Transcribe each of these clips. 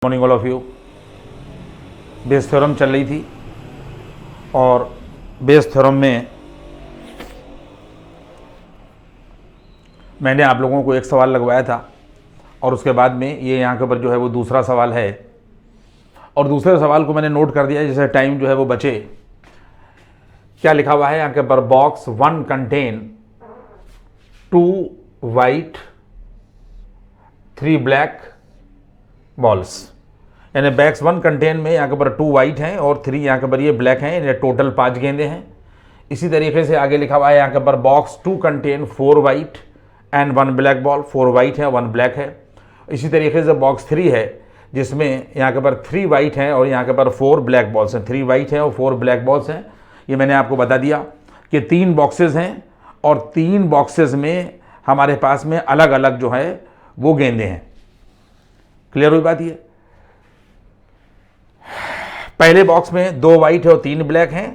Morning all of you. Bayes theorem चल रही थी और बेस थ्योरम में मैंने आप लोगों को एक सवाल लगवाया था और उसके बाद में ये यहाँ के ऊपर जो है वो दूसरा सवाल है और दूसरे सवाल को मैंने नोट कर दिया जैसे टाइम जो है वो बचे। क्या लिखा हुआ है यहाँ के ऊपर? Box 1 contain 2 white 3 black balls, यानी बैक्स 1 कंटेन में यहाँ के ऊपर 2 वाइट हैं और 3 यहाँ के ऊपर ये ब्लैक हैं, यानी टोटल 5 गेंदे हैं। इसी तरीके से आगे लिखा हुआ है यहाँ के ऊपर box 2 contain 4 white and 1 black ball, 4 white है 1 ब्लैक है। इसी तरीके से बॉक्स 3 है जिसमें यहाँ के ऊपर 3 वाइट हैं और यहाँ के ऊपर 4 ब्लैक बॉल्स हैं, 3 वाइट हैं और 4 ब्लैक बॉल्स हैं। ये मैंने आपको बता दिया कि 3 बॉक्सेस हैं और 3 बॉक्सेस में हमारे पास में अलग अलग जो है वो गेंदे हैं। क्लियर हुई बात? ये पहले बॉक्स में 2 वाइट है और 3 ब्लैक हैं,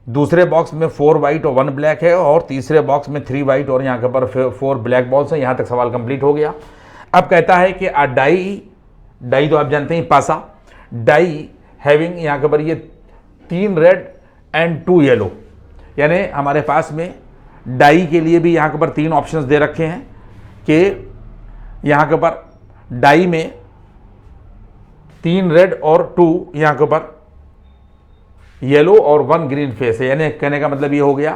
दूसरे बॉक्स में 4 वाइट और 1 ब्लैक है और तीसरे बॉक्स में 3 वाइट और यहाँ के ऊपर 4 ब्लैक बॉल्स हैं। यहाँ तक सवाल कंप्लीट हो गया। अब कहता है कि अ डाई तो आप जानते हैं पासा, डाई हैविंग यहाँ के ऊपर ये 3 रेड एंड 2 येलो, यानी हमारे पास में डाई के लिए भी यहाँ के ऊपर 3 ऑप्शंस दे रखे हैं कि यहाँ के ऊपर डाई में 3 रेड और 2 यहाँ के ऊपर येलो और 1 ग्रीन फेस है। यानी कहने का मतलब ये हो गया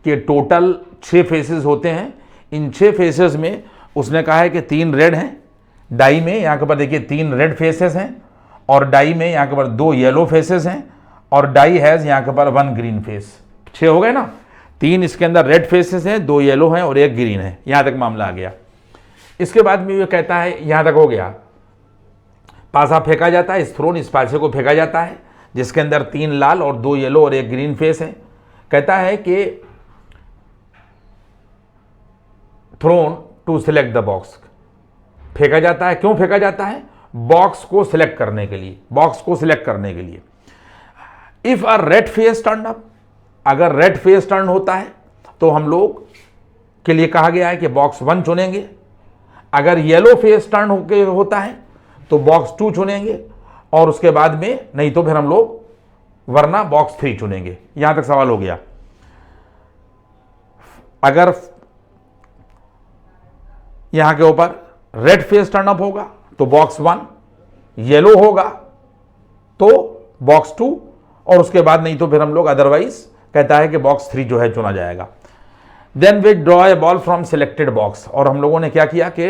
कि टोटल 6 फेसेस होते हैं। इन 6 फेसेस में उसने कहा है कि 3 रेड हैं डाई में, यहाँ के ऊपर देखिए 3 रेड फेसेस हैं और डाई में यहाँ के ऊपर 2 येलो फेसेस हैं और डाई हैज़ यहाँ के ऊपर 1 ग्रीन फेस। 6 हो गए ना। 3 इसके अंदर रेड फेसेस हैं, 2 येलो हैं और 1 ग्रीन है। यहाँ तक मामला आ गया। इसके बाद में ये कहता है, यहाँ तक हो गया, पासा फेंका जाता है, इस थ्रोन इस पासे को फेंका जाता है जिसके अंदर 3 लाल और 2 येलो और 1 ग्रीन फेस है। कहता है कि thrown to select the box, फेंका जाता है। क्यों फेंका जाता है? बॉक्स को सिलेक्ट करने के लिए, बॉक्स को सिलेक्ट करने के लिए। If a red face turn up, अगर रेड फेस टर्न होता है तो हम लोग के लिए कहा गया है कि बॉक्स 1 चुनेंगे। अगर येलो फेस टर्न होता है तो बॉक्स 2 चुनेंगे और उसके बाद में नहीं तो फिर हम लोग वरना बॉक्स 3 चुनेंगे। यहां तक सवाल हो गया। अगर यहां के ऊपर रेड फेस टर्न अप होगा तो बॉक्स 1, येलो होगा तो बॉक्स 2 और उसके बाद नहीं तो फिर हम लोग अदरवाइज कहता है कि बॉक्स 3 जो है चुना जाएगा। Then we draw a ball from selected box, और हम लोगों ने क्या किया कि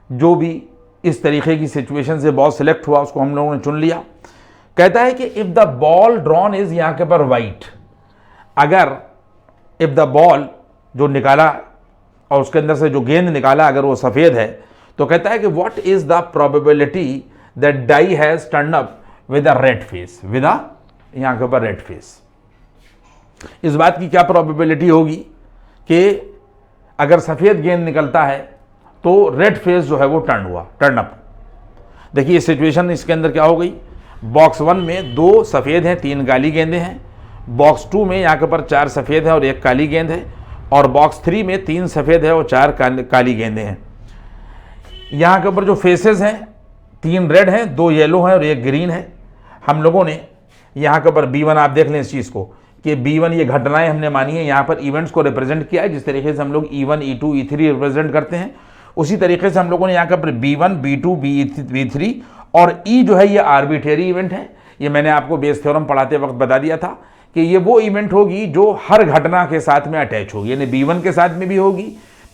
जो भी इस तरीके की सिचुएशन से बॉल सिलेक्ट हुआ उसको हम लोगों ने चुन लिया। कहता है कि if the ball drawn is यहां के पर वाइट, अगर इफ द बॉल जो निकाला और उसके अंदर से जो गेंद निकाला अगर वो सफेद है तो कहता है कि what is the probability that die has turn up with a red face, with a यहां के ऊपर रेड फेस। इस बात की क्या प्रोबेबिलिटी होगी कि अगर सफेद गेंद निकलता है तो रेड फेस जो है वो टर्न अप। देखिए सिचुएशन इसके अंदर क्या हो गई। बॉक्स 1 में 2 सफ़ेद हैं, 3 काली गेंदें हैं। बॉक्स 2 में यहाँ के ऊपर 4 सफ़ेद है और 1 काली गेंद है और बॉक्स 3 में 3 सफ़ेद है और 4 काली गेंदें हैं। यहाँ के ऊपर जो फेसेस हैं 3 रेड हैं, 2 येलो हैं और 1 ग्रीन है। हम लोगों ने यहाँ के ऊपर B1, आप देख लें इस चीज़ को कि B1 ये घटनाएं हमने मानी है, यहाँ पर इवेंट्स को रिप्रेजेंट किया है। जिस तरीके से हम लोग E1, E2, E3 रिप्रेजेंट करते हैं उसी तरीके से हम लोगों ने यहाँ पर B1, B2, B3 और E जो है ये आर्बिट्रेरी इवेंट है। ये मैंने आपको बेस थ्योरम पढ़ाते वक्त बता दिया था कि ये वो इवेंट होगी जो हर घटना के साथ में अटैच होगी, यानी B1 के साथ में भी होगी,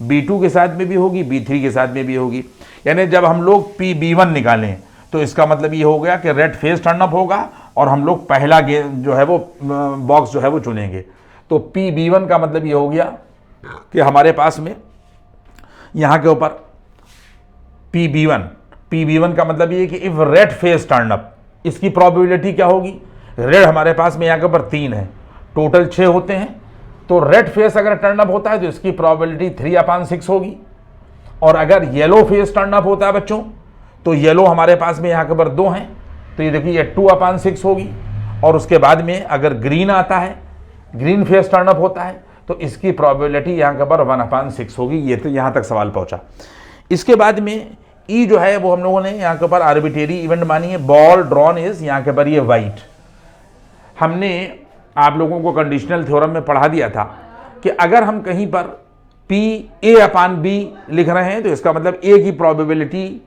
B2 के साथ में भी होगी, B3 के साथ में भी होगी। यानी जब हम लोग B1 निकालें तो इसका मतलब ये हो गया कि रेड फेस टर्न अप होगा और हम लोग पहला गेंद जो है वो बॉक्स जो है वो चुनेंगे। तो B1 का मतलब ये हो गया कि हमारे पास में यहाँ के ऊपर PB1 का मतलब ये कि if red face turn up, इसकी प्रोबेबिलिटी क्या होगी। रेड हमारे पास में यहाँ के ऊपर 3 है, टोटल 6 होते हैं। तो रेड फेस अगर टर्न अप होता है तो इसकी प्रोबेबिलिटी 3/6 होगी। और अगर येलो फेस टर्न अप होता है बच्चों तो येलो हमारे पास में यहाँ के ऊपर 2 हैं तो ये देखिए ये 2/6 होगी। और उसके बाद में अगर ग्रीन आता है, ग्रीन फेस टर्न अप होता है तो इसकी प्रोबेबिलिटी यहाँ के ऊपर 1/6 होगी। ये तो यहाँ तक सवाल पहुँचा। इसके बाद में ई जो है वो हम लोगों ने यहाँ के ऊपर आर्बिट्रेरी इवेंट मानी है। बॉल ड्रॉन इज यहाँ के ऊपर ये वाइट। हमने आप लोगों को कंडीशनल थ्योरम में पढ़ा दिया था कि अगर हम कहीं पर पी ए अपान बी लिख रहे हैं तो इसका मतलब ए की प्रोबेबिलिटी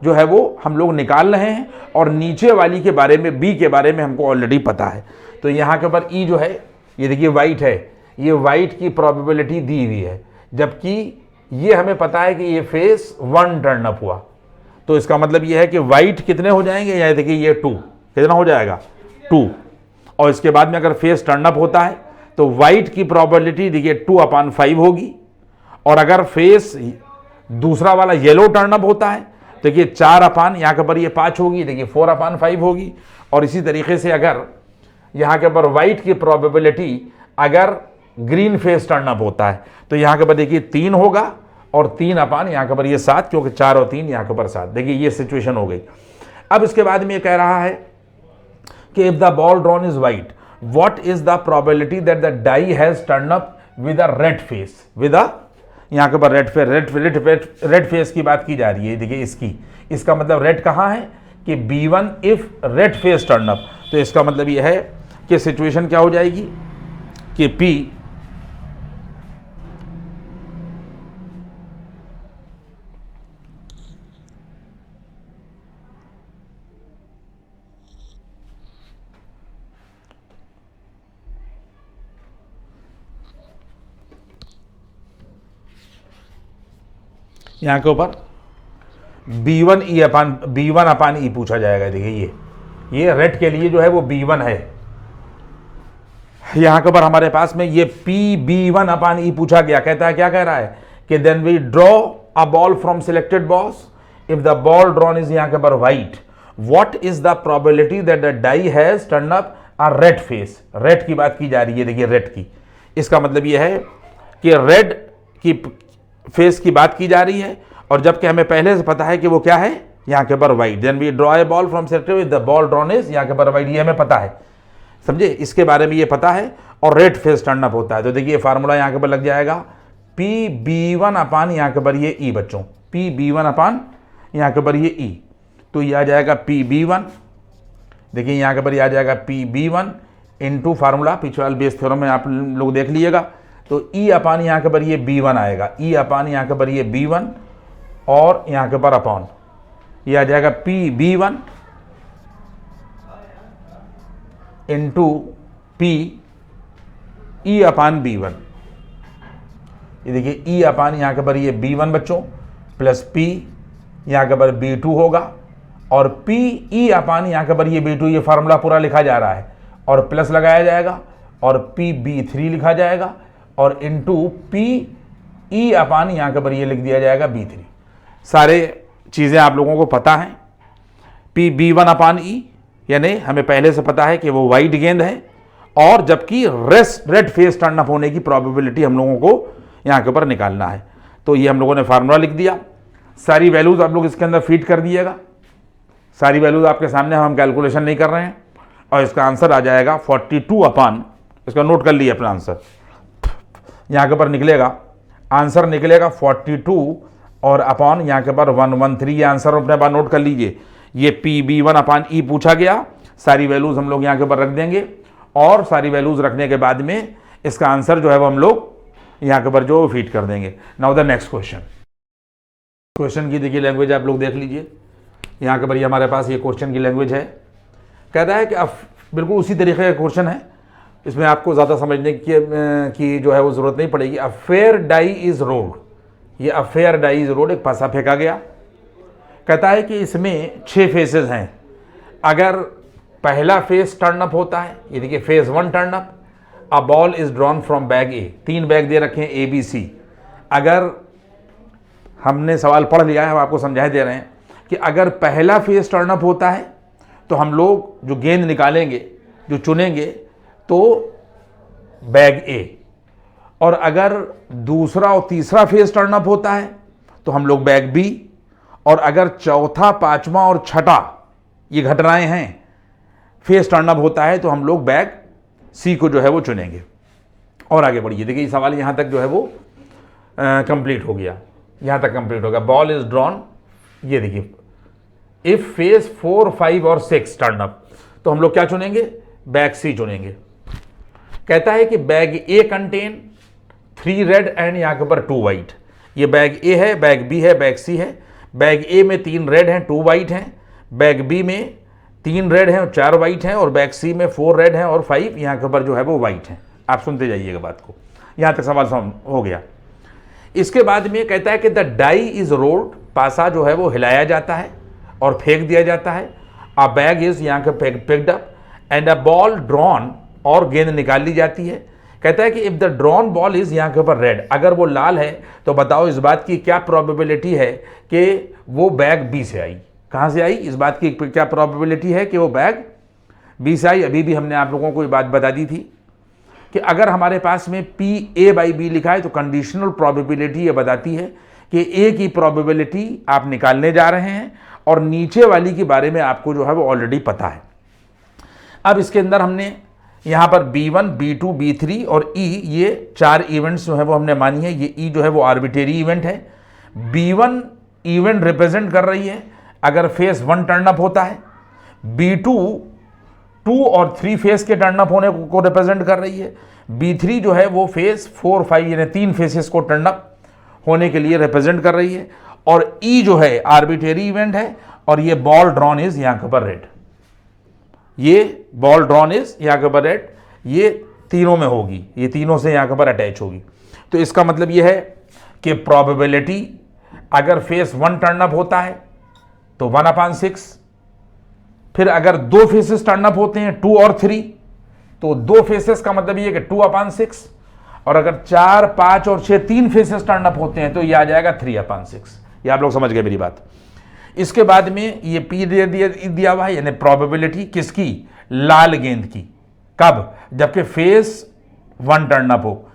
जो है वो हम लोग निकाल रहे हैं और नीचे वाली के बारे में, बी के बारे में हमको ऑलरेडी पता है। तो यहाँ के ऊपर ई जो है ये देखिए वाइट है, ये वाइट की प्रोबेबिलिटी दी हुई है, जबकि ये हमें पता है कि ये फेस 1 टर्न अप हुआ। तो इसका मतलब ये है कि वाइट कितने हो जाएंगे, या देखिए ये 2 कितना हो जाएगा 2। और इसके बाद में अगर फेस टर्न अप होता है तो वाइट की प्रोबेबिलिटी देखिए 2/5 होगी। और अगर फेस दूसरा वाला येलो टर्न अप होता है तो देखिए 4 यहाँ के ऊपर ये 5 होगी, देखिए 4/5 होगी। और इसी तरीके से अगर यहाँ के ऊपर वाइट की प्रोबेबिलिटी अगर ग्रीन फेस टर्न अप होता है तो यहाँ के ऊपर देखिए 3 होगा और 3/, यहाँ के ऊपर ये 7, क्योंकि 4 और 3 यहाँ के ऊपर 7। देखिए ये सिचुएशन हो गई। अब इसके बाद में ये कह रहा है कि if the ball drawn is white what is the probability that the die has turn up with a red face. With a यहाँ के ऊपर रेड फेस की बात की जा रही है। देखिए इसका मतलब रेड कहाँ है कि B1 if red face turn up. तो इसका मतलब यह है कि सिचुएशन क्या हो जाएगी कि P यहाँ के ऊपर B1/E पूछा जाएगा। देखिए ये रेड के लिए जो है वो B1 है। यहाँ के ऊपर हमारे पास में ये PB1/E पूछा गया। कहता है, क्या कह रहा है कि then we draw a ball from selected box if the ball drawn is यहाँ के ऊपर white what is the probability that the die has turn up a red face. Red की बात की जा रही है। देखिए रेड की, इसका मतलब ये है कि रेड की फेस की बात की जा रही है और जबकि हमें पहले से पता है कि वो क्या है यहाँ के ऊपर white. Then we draw a ball from selected the ball drawn is यहाँ के ऊपर वाइट, ये हमें पता है, समझे, इसके बारे में ये पता है। और रेड फेस टर्न अप होता है तो देखिए फार्मूला यहाँ के ऊपर लग जाएगा PB1/, यहाँ के ऊपर ये E बच्चों, PB1/ यहाँ के ऊपर ये E, तो ये आ जाएगा PB1। देखिए यहाँ के ऊपर ये आ जाएगा PB1 इंटू फार्मूला पिछले वाले बेस थ्योरम में आप लोग देख लीजिएगा। तो E/, यहाँ के ऊपर ये B1 आएगा, E/, यहाँ के ऊपर ये B1 और यहाँ के ऊपर अपॉन ये आ जाएगा PB1 इंटू PE/B1। ये देखिए E/, यहाँ के ऊपर ये B1 बच्चों प्लस P यहाँ के ऊपर B2 होगा और PE/, यहाँ के ऊपर ये B2, ये फार्मूला पूरा लिखा जा रहा है और प्लस लगाया जाएगा और PB3 लिखा जाएगा और इंटू PE/, यहाँ के ऊपर ये लिख दिया जाएगा B3। सारे चीज़ें आप लोगों को पता हैं। PB1/E यानी हमें पहले से पता है कि वो वाइट गेंद है और जबकि रेड फेस टर्न अप होने की प्रोबेबिलिटी हम लोगों को यहाँ के ऊपर निकालना है। तो ये हम लोगों ने फार्मूला लिख दिया। सारी वैल्यूज़ आप लोग इसके अंदर फीड कर दिएगा। सारी वैल्यूज़ आपके सामने, हम कैलकुलेशन नहीं कर रहे हैं और इसका आंसर आ जाएगा 42/, इसका नोट कर लिए अपना आंसर, यहाँ के ऊपर निकलेगा, आंसर निकलेगा 42 और अपॉन यहाँ के ऊपर 113। ये आंसर अपने बार नोट कर लीजिए। ये PB1/E पूछा गया, सारी वैल्यूज़ हम लोग यहाँ के ऊपर रख देंगे और सारी वैल्यूज़ रखने के बाद में इसका आंसर जो है वो हम लोग यहाँ के ऊपर जो फीड कर देंगे। नाउ द नेक्स्ट क्वेश्चन की देखिए लैंग्वेज आप लोग देख लीजिए। यहाँ के ऊपर ये हमारे पास ये क्वेश्चन की लैंग्वेज है। कहता है कि अब बिल्कुल उसी तरीके का क्वेश्चन है, इसमें आपको ज़्यादा समझने की जो है वो ज़रूरत नहीं पड़ेगी। A fair die is rolled, ये a fair die is rolled, एक पासा फेंका गया। कहता है कि इसमें 6 फेसेस हैं। अगर पहला फेस टर्न अप होता है, ये देखिए phase 1 turn up, a ball is drawn from bag A, 3 bag दे रखे हैं ABC। अगर हमने सवाल पढ़ लिया है, हम आपको समझाए दे रहे हैं कि अगर पहला फेस टर्न अप होता है तो हम लोग जो गेंद निकालेंगे, जो चुनेंगे, तो बैग A, और अगर दूसरा और तीसरा फेस टर्न अप होता है तो हम लोग बैग B, और अगर चौथा, पांचवा और छठा ये घटनाएं हैं फेस टर्न अप होता है तो हम लोग बैग C को जो है वो चुनेंगे। और आगे बढ़िए, देखिए सवाल यहाँ तक जो है वो कंप्लीट हो गया, यहाँ तक कंप्लीट हो गया। बॉल इज ड्रॉन ये देखिए, इफ फेज 4, 5 और 6 टर्न अप, तो हम लोग क्या चुनेंगे, बैग सी चुनेंगे। कहता है कि bag A contain 3 red and यहां के ऊपर 2 वाइट। ये बैग ए है, बैग बी है, बैग सी है। बैग ए में 3 रेड हैं, 2 वाइट हैं। बैग बी में 3 रेड हैं और 4 वाइट हैं। और बैग सी में 4 रेड हैं और 5 यहां के ऊपर जो है वो वाइट हैं। आप सुनते जाइएगा बात को, यहां तक सवाल हो गया। इसके बाद में कहता है कि द डाई इज रोल्ड, पासा जो है वो हिलाया जाता है और फेंक दिया जाता है। अ बैग इज यहां के picked up and a ball drawn, और गेंद निकाल ली जाती है। कहता है कि if the drawn ball is यहां के ऊपर रेड, अगर वो लाल है तो बताओ इस बात की क्या प्रोबेबिलिटी है कि वो बैग बी से आई। कहां से आई, इस बात की क्या प्रोबेबिलिटी है कि वो बैग बी से आई। अभी भी हमने आप लोगों को ये बात बता दी थी कि अगर हमारे पास में पी ए बाई बी लिखा है तो कंडीशनल प्रोबेबिलिटी ये बताती है कि ए की प्रोबेबिलिटी आप निकालने जा रहे हैं और नीचे वाली के बारे में आपको जो है वो ऑलरेडी पता है। अब इसके अंदर हमने यहाँ पर B1, B2, B3 और E, ये 4 इवेंट्स जो है वो हमने मानी है। ये E जो है वो आर्बिट्रेरी इवेंट है। B1 इवेंट रिप्रेजेंट कर रही है अगर फेस 1 टर्न अप होता है। B2 2 और 3 फेस के टर्न अप होने को रिप्रेजेंट कर रही है। B3 जो है वो फेस 4, 5 यानी 3 फेसेस को टर्न अप होने के लिए रिप्रेजेंट कर रही है। और E जो है आर्बिट्रेरी इवेंट है और ये बॉल ड्रॉन इज यहाँ के ऊपर रेड। ये बॉल ड्रॉन इज यहाँ के ऊपर रेड, ये तीनों में होगी, ये तीनों से यहाँ के ऊपर अटैच होगी। तो इसका मतलब ये है कि प्रोबेबिलिटी अगर फेस 1 टर्न अप होता है तो 1/6, फिर अगर 2 फेसेस टर्न अप होते हैं 2 और 3 तो 2 फेसेस का मतलब ये कि 2/6, और अगर 4, 5 और 6 3 फेसेस टर्न अप होते हैं तो ये आ जाएगा 3/6। ये आप लोग समझ गए मेरी बात। इसके बाद में ये पी दिया हुआ है, यानी प्रोबेबिलिटी किसकी, लाल गेंद की। कब, जबकि फेस 1 टर्न अप हो।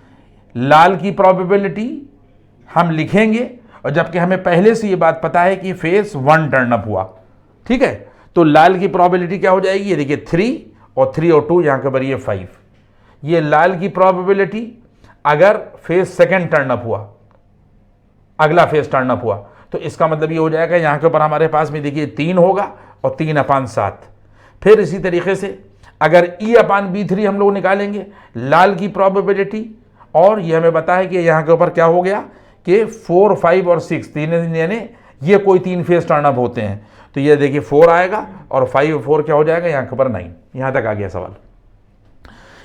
लाल की प्रोबेबिलिटी हम लिखेंगे और जबकि हमें पहले से ये बात पता है कि फेस 1 टर्न अप हुआ, ठीक है, तो लाल की प्रोबेबिलिटी क्या हो जाएगी, ये देखिए 3 और 2 यहां के ऊपर ये 5। ये लाल की प्रोबेबिलिटी अगर फेस 2 टर्न अप हुआ, अगला फेस टर्न अप हुआ, तो इसका मतलब ये हो जाएगा यहां के ऊपर हमारे पास में देखिए 3 होगा और 3/7। फिर इसी तरीके से अगर E/B3 हम लोग निकालेंगे लाल की प्रोबेबिलिटी, और ये हमें पता है कि यहां के ऊपर क्या हो गया कि 4, 5 और 6 तीन, यानी ये कोई 3 फेस टर्न अप होते हैं, तो ये देखिए 4 आएगा और 5 और 4 क्या हो जाएगा यहां के ऊपर 9। यहां तक आ गया सवाल।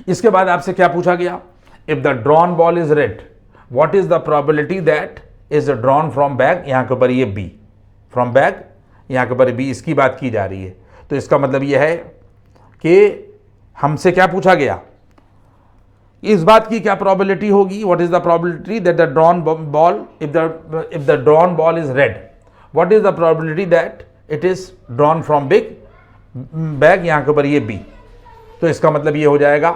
इसके बाद आपसे क्या पूछा गया, if the drawn ball is red what is the probability that is drawn from bag, यहां के ऊपर ये बी, फ्रॉम बैग यहां के ऊपर बी, इसकी बात की जा रही है। तो इसका मतलब ये है कि हमसे क्या पूछा गया, इस बात की क्या प्रोबेबिलिटी होगी, what is the probability that the drawn ball, if the drawn ball is red what is the probability that it is drawn from big bag, यहां के ऊपर ये बी। तो इसका मतलब ये हो जाएगा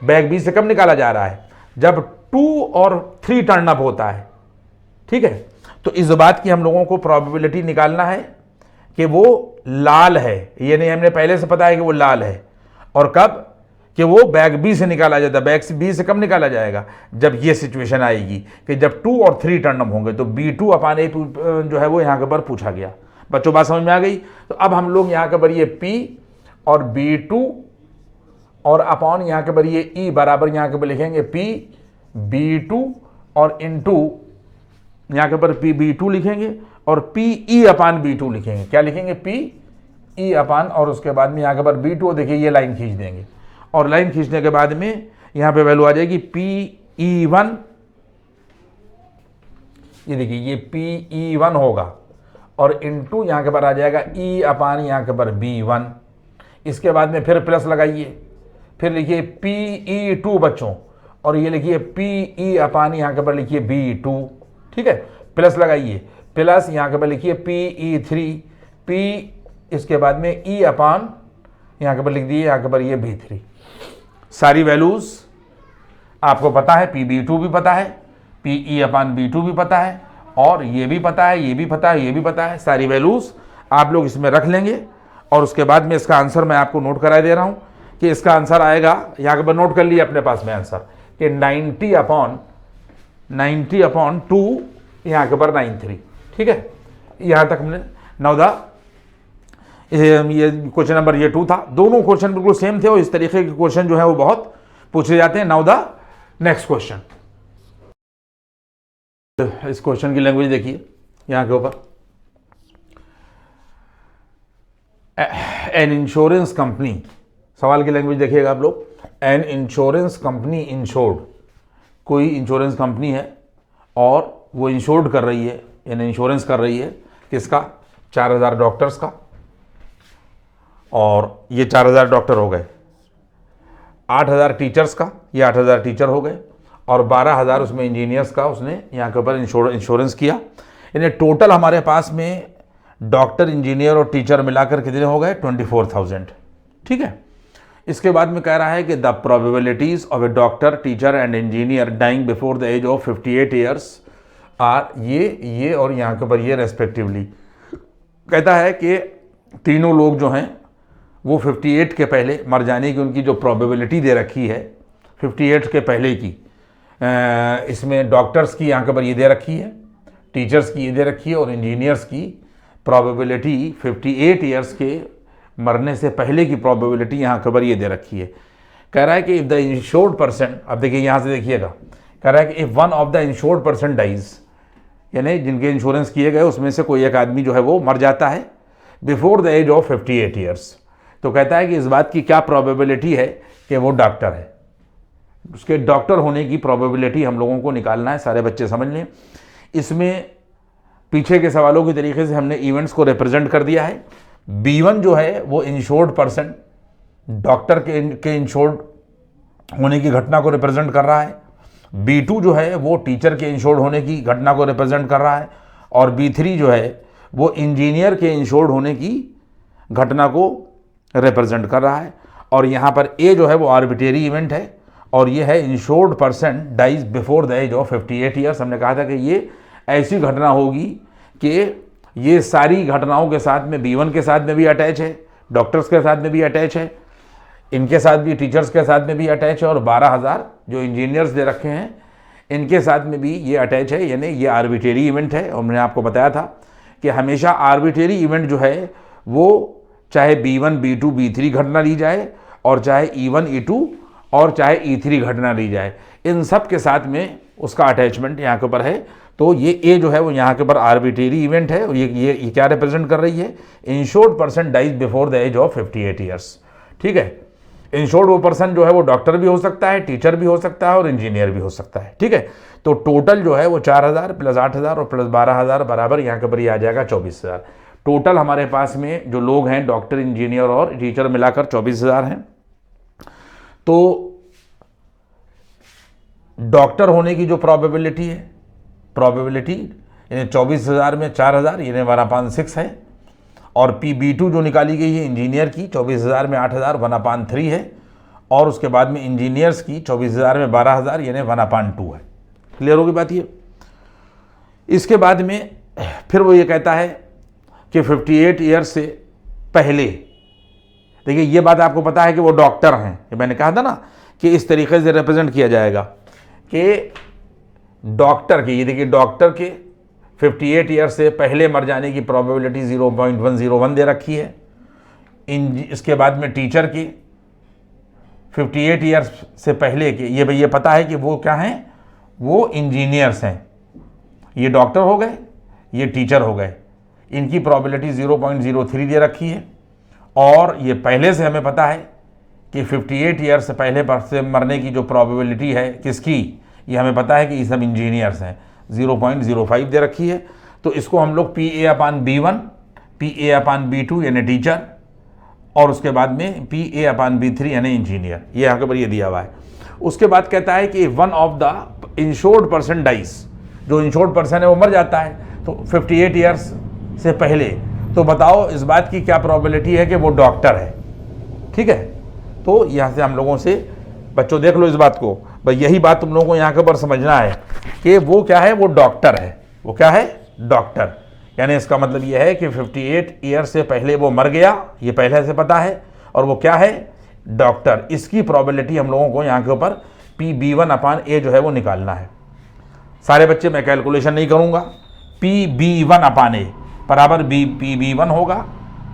बैग बी से कब निकाला जा रहा है, जब 2 और 3 टर्न अप होता है, ठीक है। तो इस बात की हम लोगों को प्रोबेबिलिटी निकालना है कि वो लाल है, ये नहीं हमने पहले से पता है कि वो लाल है, और कब कि वो बैग बी से निकाला जाता है। बैग बी से कब निकाला जाएगा, जब ये सिचुएशन आएगी कि जब 2 और 3 टर्न अप होंगे। तो B2/A जो है वो यहाँ के ऊपर पूछा गया। बच्चों बात समझ में आ गई। तो अब हम लोग यहाँ के ऊपर ये P और B2 और अपॉन यहाँ के ऊपर ये E बराबर यहाँ के ऊपर लिखेंगे P B2 और इंटू यहाँ के ऊपर B2 लिखेंगे और PE/B2 लिखेंगे। क्या लिखेंगे, PE/ और उसके बाद में यहाँ के ऊपर B2, देखिए ये लाइन खींच देंगे और लाइन खींचने के बाद में यहाँ पे वैल्यू आ जाएगी PE1, ये देखिए ये PE1 होगा और इंटू यहाँ के ऊपर आ जाएगा E/ यहाँ के ऊपर B1। इसके बाद में फिर प्लस लगाइए, फिर लिखिए PE2 बच्चों, और ये लिखिए PE/ यहाँ के ऊपर लिखिए B2, ठीक है, प्लस लगाइए, प्लस यहाँ के ऊपर लिखिए PE3, P इसके बाद में E/ यहाँ के ऊपर लिख दिए, यहाँ के ऊपर ये B3। सारी वैल्यूज आपको पता है, PB2 भी पता है, PE/B2 भी पता है, और ये भी पता है, ये भी पता है, ये भी पता है। सारी वैल्यूज आप लोग इसमें रख लेंगे और उसके बाद में इसका आंसर मैं आपको नोट करा दे रहा हूँ कि इसका आंसर आएगा, यहाँ के ऊपर नोट कर लिए अपने पास में आंसर कि 90/2 यहाँ के ऊपर 93, ठीक है। यहाँ तक हमने नवदा, ये क्वेश्चन नंबर ये 2 था। दोनों क्वेश्चन बिल्कुल सेम थे और इस तरीके के क्वेश्चन जो है वो बहुत पूछे जाते हैं। नवदा नेक्स्ट क्वेश्चन, इस क्वेश्चन की लैंग्वेज देखिए यहाँ के ऊपर, एन इंश्योरेंस कंपनी, सवाल की लैंग्वेज देखिएगा आप लोग। एन इंश्योरेंस कंपनी इंश्योर्ड, कोई इंश्योरेंस कंपनी है और वो इंश्योर्ड कर रही है, यानी इंश्योरेंस कर रही है किसका, 4000 डॉक्टर्स का, और ये 4000 डॉक्टर हो गए, 8000 टीचर्स का, ये 8000 टीचर हो गए, और 12000 उसमें इंजीनियर्स का उसने यहाँ के ऊपर इंश्योरेंस किया। यानी टोटल हमारे पास में डॉक्टर, इंजीनियर और टीचर मिलाकर कितने हो गए, 24,000। ठीक है। इसके बाद में कह रहा है कि the probabilities of a doctor, teacher and engineer dying before the age of 58 years are, ये और यहाँ के ऊपर ये रेस्पेक्टिवली। कहता है कि तीनों लोग जो हैं वो 58 के पहले मर जाने की उनकी जो प्रोबेबिलिटी दे रखी है 58 के पहले की, इसमें डॉक्टर्स की यहाँ के ऊपर ये दे रखी है, टीचर्स की ये दे रखी है, और इंजीनियर्स की प्रोबेबिलिटी 58 ईयर्स के मरने से पहले की प्रोबेबिलिटी यहाँ के ऊपर ये दे रखी है। कह रहा है कि इफ़ द इंश्योर्ड पर्सन, अब देखिए यहाँ से देखिएगा, कह रहा है कि if one of the insured person dies, यानी जिनके इंश्योरेंस किए गए उसमें से कोई एक आदमी जो है वो मर जाता है before the age of 58 years, तो कहता है कि इस बात की क्या प्रोबेबिलिटी है कि वो डॉक्टर है। उसके डॉक्टर होने की प्रोबेबिलिटी हम लोगों को निकालना है, सारे बच्चे समझ लें। इसमें पीछे के सवालों के तरीके से हमने इवेंट्स को रिप्रेजेंट कर दिया है। B1 जो है वो इंश्योर्ड पर्सन, डॉक्टर के इंश्योर्ड होने की घटना को रिप्रेजेंट कर रहा है। B2 जो है वो टीचर के इंश्योर्ड होने की घटना को रिप्रेजेंट कर रहा है, और B3 जो है वो इंजीनियर के इंश्योर्ड होने की घटना को रिप्रेजेंट कर रहा है। और यहाँ पर A जो है वो आर्बिट्रेरी इवेंट है, और ये है insured person dies before the age of 58 years. हमने कहा था कि ये ऐसी घटना होगी कि ये सारी घटनाओं के साथ में B1 के साथ में भी अटैच है, डॉक्टर्स के साथ में भी अटैच है, इनके साथ भी, टीचर्स के साथ में भी अटैच है, और 12000 जो इंजीनियर्स दे रखे हैं इनके साथ में भी ये अटैच है, यानी ये आर्बिट्रेरी इवेंट है। और मैंने आपको बताया था कि हमेशा आर्बिट्रेरी इवेंट जो है वो चाहे B1, B2, B3 घटना ली जाए, और चाहे E1, E2 और चाहे E3 घटना ली जाए, इन सब के साथ में उसका अटैचमेंट यहाँ के ऊपर है। तो ये A जो है वो यहाँ के ऊपर आर्बिट्रेरी इवेंट है, और ये क्या रिप्रेजेंट कर रही है, insured person dies before the age of 58 years. ठीक है। इंश्योर्ड वो पर्सन जो है वो डॉक्टर भी हो सकता है, टीचर भी हो सकता है, और इंजीनियर भी हो सकता है। ठीक है। तो टोटल जो है वो 4000 प्लस 8000 और प्लस 12000 बराबर यहाँ के ऊपर ये आ जाएगा 24000। टोटल हमारे पास में जो लोग हैं डॉक्टर, इंजीनियर और टीचर मिलाकर 24000 हैं। तो डॉक्टर होने की जो प्रोबेबिलिटी है, प्रोबेबिलिटी यानी 24000 में 4000 यानी 1/6 है, और B2 जो निकाली गई है इंजीनियर की 24000 में 8000 1/3 है, और उसके बाद में इंजीनियर्स की 24000 में 12000 यानी 1/2 है। क्लियर होगी बात ये। इसके बाद में फिर वो ये कहता है कि 58 ईयर्स से पहले, देखिए ये बात आपको पता है कि वो डॉक्टर हैं, ये मैंने कहा था ना कि इस तरीके से रिप्रेजेंट किया जाएगा कि डॉक्टर के, ये देखिए डॉक्टर के 58 ईयर से पहले मर जाने की प्रोबेबिलिटी 0.101 दे रखी है। इसके बाद में टीचर की 58 ईयर्स से पहले के, ये भैया पता है कि वो क्या हैं, वो इंजीनियर्स हैं। ये डॉक्टर हो गए, ये टीचर हो गए, इनकी प्रोबेबिलिटी 0.03 दे रखी है। और ये पहले से हमें पता है कि 58 ईयर से पहले से मरने की जो प्रोबेबिलिटी है किसकी, ये हमें पता है कि ये सब इंजीनियर्स हैं, 0.05 दे रखी है। तो इसको हम लोग PA/B1, PA/B2 यानी टीचर, और उसके बाद में PA/B3 यानी इंजीनियर, ये यहाँ के ऊपर ये दिया हुआ है। उसके बाद कहता है कि one of the insured person dies, जो इंश्योर्ड पर्सन है वो मर जाता है तो 58 ईयर्स से पहले, तो बताओ इस बात की क्या प्रोबेबिलिटी है कि वो डॉक्टर है। ठीक है। तो यहाँ से हम लोगों से बच्चों देख लो इस बात को, भाई यही बात तुम लोगों को यहाँ के ऊपर समझना है कि वो क्या है, वो डॉक्टर है। वो क्या है, डॉक्टर। यानी इसका मतलब ये है कि 58 ईयर से पहले वो मर गया, ये पहले से पता है, और वो क्या है, डॉक्टर। इसकी प्रोबेबिलिटी हम लोगों को यहाँ के ऊपर PB1/A जो है वो निकालना है। सारे बच्चे मैं कैलकुलेशन नहीं करूँगा, PB1/A बराबर पी बी वन होगा,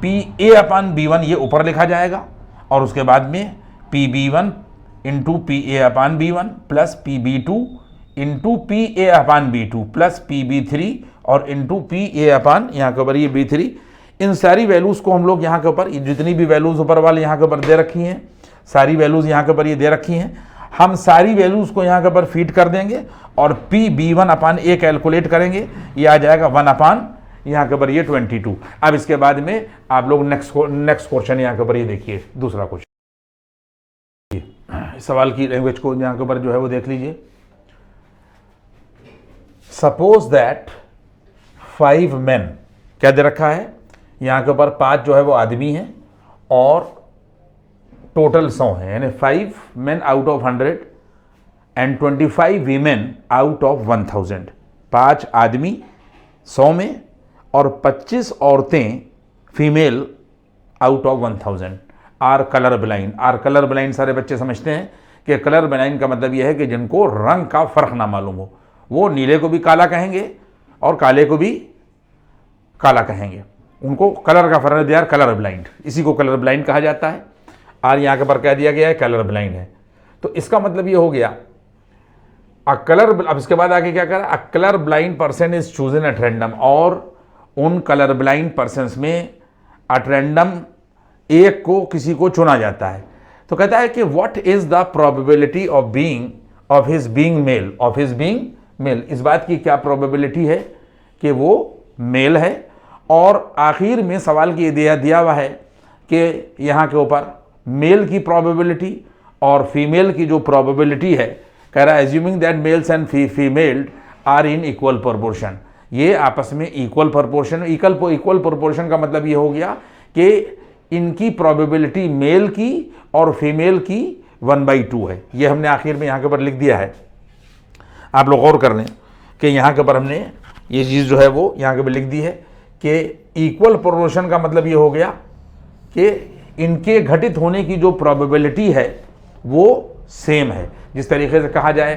P A upon B one ये ऊपर लिखा जाएगा, और उसके बाद में P B one into P A upon B one plus P B two into P A upon B two plus P B three और इंटू पी ए अपान यहाँ के ऊपर ये बी थ्री। इन सारी वैल्यूज़ को हम लोग यहाँ के ऊपर जितनी भी वैल्यूज़ ऊपर वाले यहाँ के ऊपर दे रखी हैं, सारी वैल्यूज़ यहाँ के ऊपर ये दे रखी हैं, हम सारी वैल्यूज़ को यहाँ के ऊपर फीड कर देंगे और P B one upon A calculate करेंगे, ये आ जाएगा 1 अपान यहाँ के ऊपर ये 22। अब इसके बाद में आप लोग नेक्स्ट क्वेश्चन यहाँ के ऊपर ये देखिए, दूसरा क्वेश्चन सवाल की लैंग्वेज को यहाँ के ऊपर जो है वो देख लीजिए। सपोज दैट 5 men, क्या दे रखा है यहाँ के ऊपर 5 जो है वो आदमी हैं और टोटल 100 है, यानी 5 men out of 100 and 25 women out of 1000। 5 आदमी 100 में और 25 औरतें female out of 1000 are colour blind. Are colour blind सारे बच्चे समझते हैं कि कलर ब्लाइंड का मतलब यह है कि जिनको रंग का फ़र्क ना मालूम हो, वो नीले को भी काला कहेंगे और काले को भी काला कहेंगे, उनको कलर का फ़र्क, दे आर कलर ब्लाइंड, इसी को कलर ब्लाइंड कहा जाता है। आर यहाँ के पर कह दिया गया है कलर ब्लाइंड है, तो इसका मतलब ये हो गया अब इसके बाद आगे क्या करा, a colour blind person is chosen at random, और उन कलर ब्लाइंड पर्सनस में एट रैंडम एक को किसी को चुना जाता है। तो कहता है कि what is the probability of his being male, इस बात की क्या प्रोबेबिलिटी है कि वो मेल है। और आखिर में सवाल की दिया हुआ है कि यहाँ के ऊपर मेल की प्रोबेबिलिटी और फीमेल की जो प्रोबेबिलिटी है, कह रहा है assuming that males and female are in equal proportion, ये आपस में इक्वल प्रोपोर्शन का मतलब ये हो गया कि इनकी प्रोबेबिलिटी मेल की और फीमेल की 1/2 है। ये हमने आखिर में यहाँ के ऊपर लिख दिया है, आप लोग गौर कर लें कि यहाँ के ऊपर हमने ये चीज़ जो है वो यहाँ के ऊपर लिख दी है कि इक्वल प्रोपोर्शन का मतलब ये हो गया कि इनके घटित होने की जो प्रोबेबिलिटी है वो सेम है। जिस तरीके से कहा जाए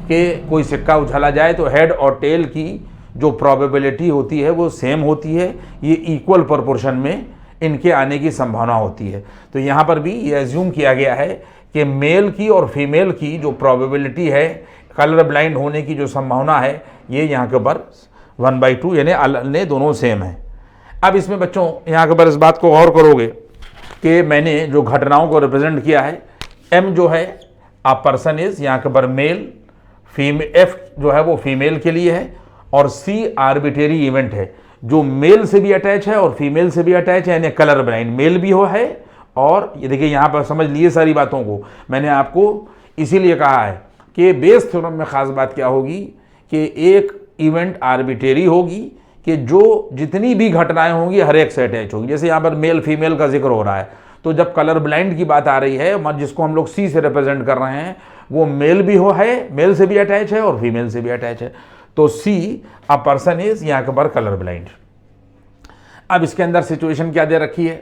कि कोई सिक्का उछाला जाए तो हेड और टेल की जो प्रोबेबिलिटी होती है वो सेम होती है, ये इक्वल प्रोपोर्शन में इनके आने की संभावना होती है। तो यहाँ पर भी ये एज्यूम किया गया है कि मेल की और फीमेल की जो प्रोबेबिलिटी है, कलर ब्लाइंड होने की जो संभावना है, ये यहाँ के ऊपर 1/2 यानी दोनों सेम है। अब इसमें बच्चों यहाँ के ऊपर इस बात को गौर करोगे कि मैंने जो घटनाओं को रिप्रेजेंट किया है, एम जो है अ पर्सन इज यहाँ के ऊपर मेल, एफ जो है वो फीमेल के लिए है, और सी आर्बिट्रेरी इवेंट है जो मेल से भी अटैच है और फीमेल से भी अटैच है, यानी कलर ब्लाइंड मेल भी हो है। और ये देखिए यहाँ पर समझ लिए सारी बातों को, मैंने आपको इसीलिए कहा है कि बेस थ्योरम में ख़ास बात क्या होगी कि एक इवेंट आर्बिट्रेरी होगी कि जो जितनी भी घटनाएं होंगी हर एक से अटैच होगी। जैसे यहाँ पर मेल फीमेल का जिक्र हो रहा है, तो जब कलर ब्लाइंड की बात आ रही है, जिसको हम लोग सी से रिप्रेजेंट कर रहे हैं, वो मेल भी है, मेल से भी अटैच है और फीमेल से भी अटैच है। तो सी अ पर्सन इज यहाँ के पर कलर ब्लाइंड। अब इसके अंदर सिचुएशन क्या दे रखी है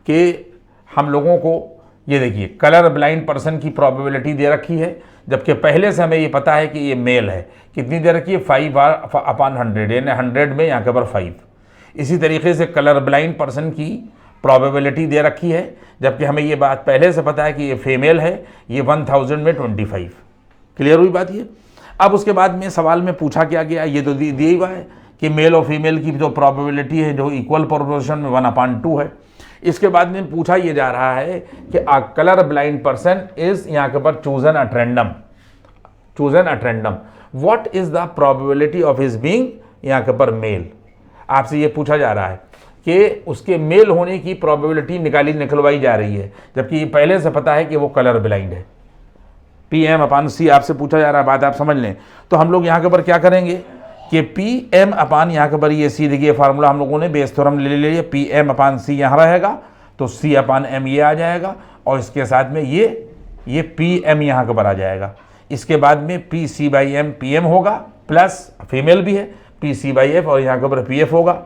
कि हम लोगों को ये देखिए कलर ब्लाइंड पर्सन की प्रोबेबिलिटी दे रखी है, जबकि पहले से हमें ये पता है कि ये मेल है। कितनी दे रखी है, 5/100, यानी 100 में यहाँ के पर 5। इसी तरीके से कलर ब्लाइंड पर्सन की प्रोबेबिलिटी दे रखी है, जबकि हमें ये बात पहले से पता है कि ये फीमेल है, ये 1000 में 25। क्लियर हुई बात ये। अब उसके बाद में सवाल में पूछा क्या गया, ये तो दिया हुआ है कि मेल और फीमेल की जो प्रोबेबिलिटी है जो इक्वल प्रोपोर्शन में 1/2 है। इसके बाद में पूछा ये जा रहा है कि अ कलर ब्लाइंड पर्सन इज यहाँ के पर chosen at random, what is the probability of his being यहाँ के पर मेल। आपसे ये पूछा जा रहा है कि उसके मेल होने की प्रोबेबिलिटी निकलवाई जा रही है, जबकि ये पहले से पता है कि वो कलर ब्लाइंड है। PM/C आपसे पूछा जा रहा है, बात आप समझ लें। तो हम लोग यहाँ के ऊपर क्या करेंगे कि PM/ यहाँ के ऊपर ये सी देखिए फार्मूला हम लोगों ने बेस थ्योरम ले लिया, PM/C यहाँ रहेगा तो C/M ये आ जाएगा, और इसके साथ में ये PM यहाँ के ऊपर आ जाएगा। इसके बाद में PC/M PM होगा, प्लस फीमेल भी है PC/F, और यहाँ के ऊपर PF होगा।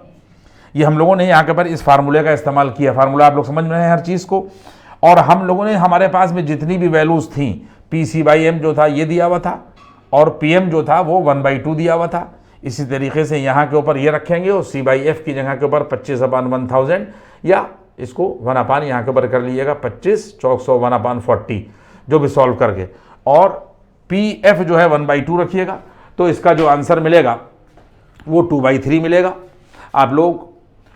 ये हम लोगों ने यहाँ के ऊपर इस फार्मूले का इस्तेमाल किया। फार्मूला आप लोग समझ रहे हैं हर चीज़ को। और हम लोगों ने हमारे पास में जितनी भी वैल्यूज़ थी, PC/M जो था ये दिया हुआ था, और PM जो था वो 1/2 दिया हुआ था। इसी तरीके से यहाँ के ऊपर ये रखेंगे और C/F की जगह के ऊपर 25/1000 या इसको 1 यहाँ के ऊपर कर लीजिएगा 25 चौक 100 1/40 जो भी सॉल्व करके, और PF जो है 1/2 रखिएगा। तो इसका जो आंसर मिलेगा वो 2/3 मिलेगा। आप लोग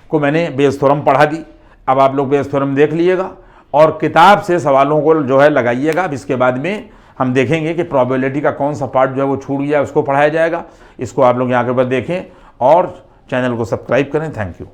को मैंने बेस थ्योरम पढ़ा दी, अब आप लोग बेस थ्योरम देख लीजिएगा और किताब से सवालों को जो है लगाइएगा। अब इसके बाद में हम देखेंगे कि प्रोबेबिलिटी का कौन सा पार्ट जो है वो छूट गया, उसको पढ़ाया जाएगा। इसको आप लोग यहाँ के ऊपर देखें और चैनल को सब्सक्राइब करें। Thank you.